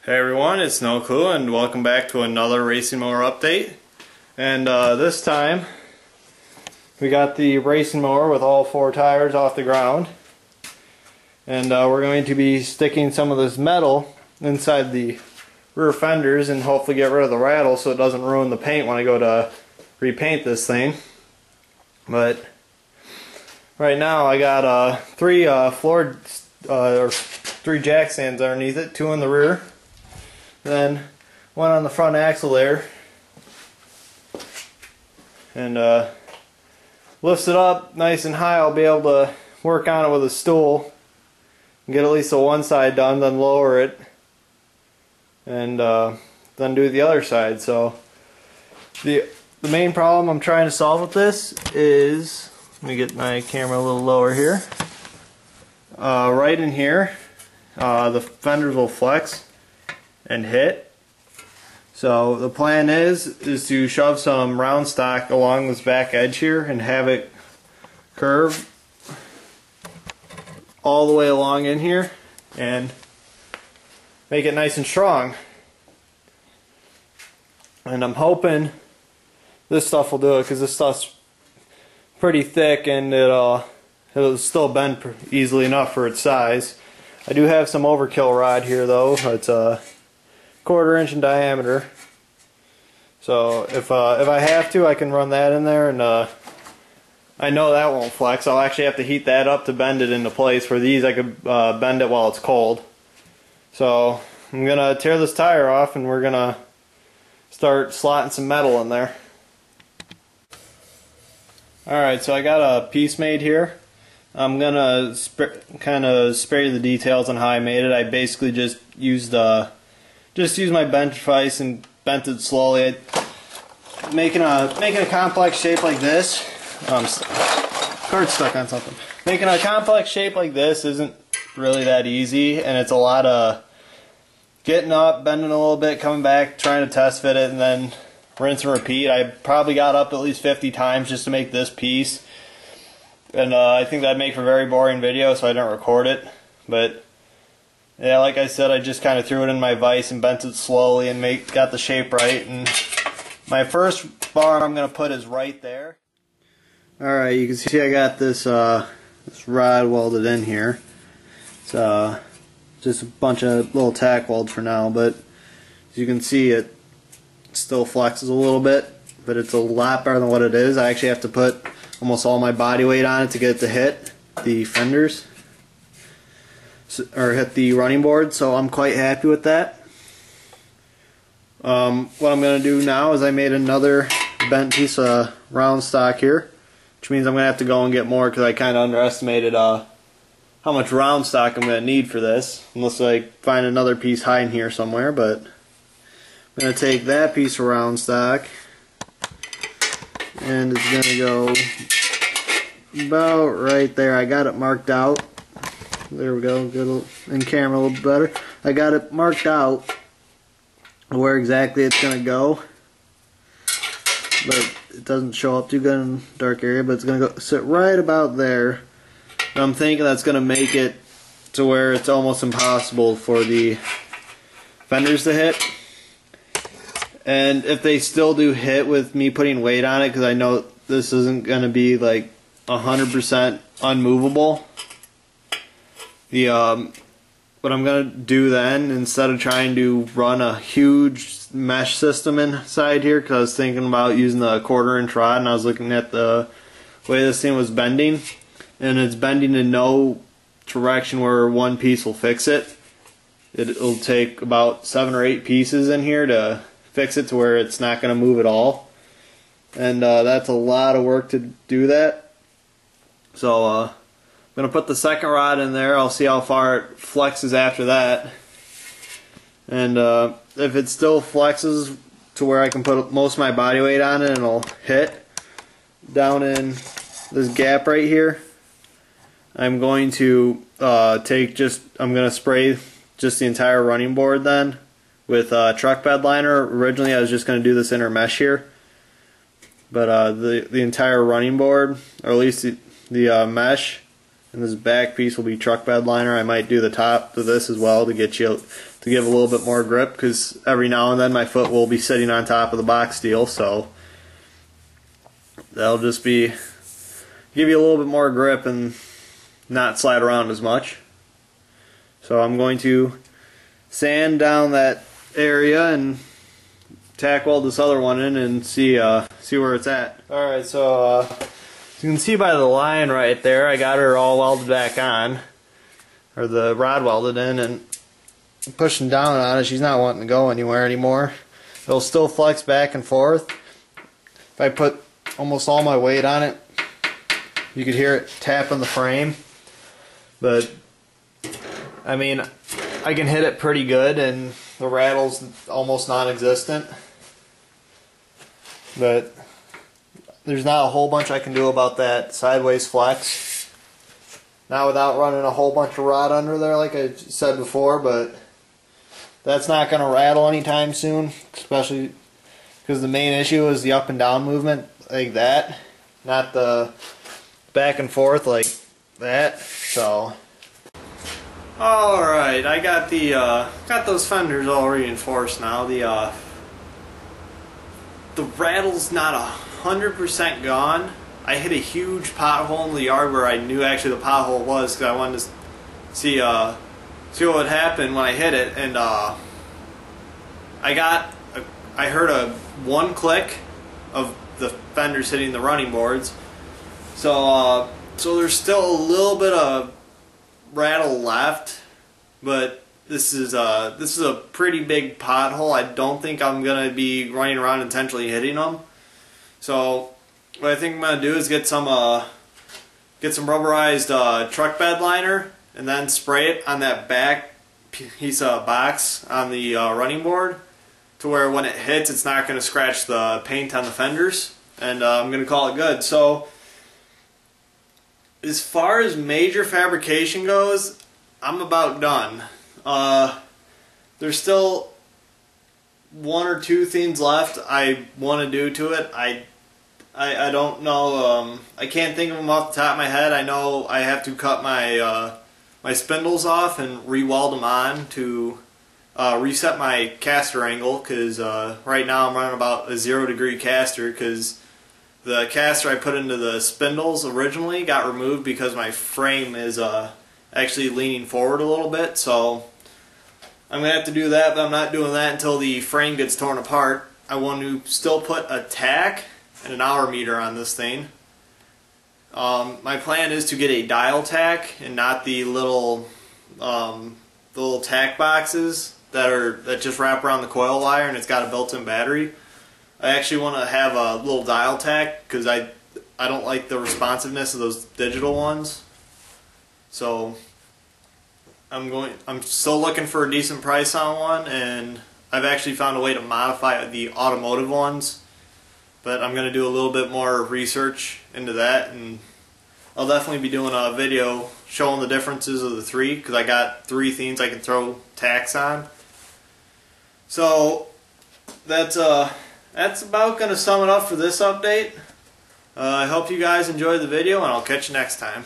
Hey everyone, it's No Clue and welcome back to another racing mower update. And this time we got the racing mower with all four tires off the ground. And we're going to be sticking some of this metal inside the rear fenders and hopefully get rid of the rattle so it doesn't ruin the paint when I go to repaint this thing. But right now I got three jack stands underneath it, two in the rear. Then one on the front axle there, and lifts it up nice and high. I'll be able to work on it with a stool and get at least the one side done, then lower it and then do the other side. So the main problem I'm trying to solve with this is, let me get my camera a little lower here, right in here the fenders will flex and hit. So the plan is to shove some round stock along this back edge here and have it curve all the way along in here and make it nice and strong. And I'm hoping this stuff will do it, because this stuff's pretty thick and it'll still bend easily enough for its size. I do have some overkill rod here though. It's a 1/4 inch in diameter, so if I have to, I can run that in there, and I know that won't flex. I'll actually have to heat that up to bend it into place. For these I could bend it while it's cold. So I'm gonna tear this tire off and we're gonna start slotting some metal in there. Alright, so I got a piece made here. I'm gonna kind of spare you the details on how I made it. I basically just used my bench vise and bent it slowly. Making a complex shape like this. Card's stuck on something. Making a complex shape like this isn't really that easy, and it's a lot of getting up, bending a little bit, coming back, trying to test fit it, and then rinse and repeat. I probably got up at least 50 times just to make this piece, and I think that'd make for a very boring video, so I didn't record it. But yeah, like I said, I just kind of threw it in my vise and bent it slowly and got the shape right. And my first bar I'm going to put is right there. Alright, you can see I got this rod welded in here. It's just a bunch of little tack welds for now, but as you can see, it still flexes a little bit, but it's a lot better than what it is. I actually have to put almost all my body weight on it to get it to hit the fenders, or hit the running board, so I'm quite happy with that. What I'm going to do now is I made another bent piece of round stock here, which means I'm going to have to go and get more, because I kind of underestimated how much round stock I'm going to need for this, unless I find another piece hiding here somewhere. But I'm going to take that piece of round stock, and it's going to go about right there. I got it marked out. There we go, good in camera a little bit better. I got it marked out where exactly it's going to go, but it doesn't show up too good in the dark area, but it's going to go sit right about there. And I'm thinking that's going to make it to where it's almost impossible for the fenders to hit. And if they still do hit with me putting weight on it, because I know this isn't going to be like 100% unmovable, what I'm going to do then, instead of trying to run a huge mesh system inside here, because I was thinking about using the 1/4 inch rod, and I was looking at the way this thing was bending, and it's bending in no direction where one piece will fix it. It'll take about 7 or 8 pieces in here to fix it to where it's not going to move at all, and that's a lot of work to do that. So I'm going to put the second rod in there. I'll see how far it flexes after that. And if it still flexes to where I can put most of my body weight on it and it'll hit down in this gap right here, I'm going to I'm going to spray just the entire running board then with truck bed liner. Originally I was just going to do this inner mesh here, but the entire running board, or at least the mesh, and this back piece will be truck bed liner. I might do the top to this as well to give a little bit more grip, because every now and then my foot will be sitting on top of the box steel, so that'll just be give you a little bit more grip and not slide around as much. So I'm going to sand down that area and tack weld this other one in and see where it's at. Alright, so as you can see by the line right there, I got her all welded back on, or the rod welded in, and pushing down on it, she's not wanting to go anywhere anymore. It'll still flex back and forth. If I put almost all my weight on it, you could hear it tapping the frame. But I mean, I can hit it pretty good and the rattle's almost non-existent. But there's not a whole bunch I can do about that sideways flex. Not without running a whole bunch of rod under there like I said before, but that's not going to rattle anytime soon, especially because the main issue is the up and down movement like that, not the back and forth like that. So alright, I got the got those fenders all reinforced now. The rattle's not 100% gone. I hit a huge pothole in the yard where I knew actually the pothole was, because I wanted to see what would happen when I hit it, and I heard one click of the fenders hitting the running boards. So there's still a little bit of rattle left, but this is a pretty big pothole. I don't think I'm gonna be running around intentionally hitting them. So what I think I'm gonna do is get some rubberized truck bed liner and then spray it on that back piece of box on the running board, to where when it hits, it's not going to scratch the paint on the fenders, and I'm going to call it good. So as far as major fabrication goes, I'm about done. There's still one or two things left I want to do to it. I don't know. I can't think of them off the top of my head. I know I have to cut my my spindles off and re-weld them on to reset my caster angle, because right now I'm running about a 0-degree caster, because the caster I put into the spindles originally got removed because my frame is actually leaning forward a little bit. So I'm going to have to do that, but I'm not doing that until the frame gets torn apart. I want to still put a tack and an hour meter on this thing. My plan is to get a dial tack and not the little tack boxes that just wrap around the coil wire and it's got a built-in battery. I actually want to have a little dial tack, because I don't like the responsiveness of those digital ones. So I'm still looking for a decent price on one, and I've actually found a way to modify the automotive ones, but I'm going to do a little bit more research into that, and I'll definitely be doing a video showing the differences of the three, because I got three things I can throw tacks on. So that's about going to sum it up for this update. I hope you guys enjoyed the video, and I'll catch you next time.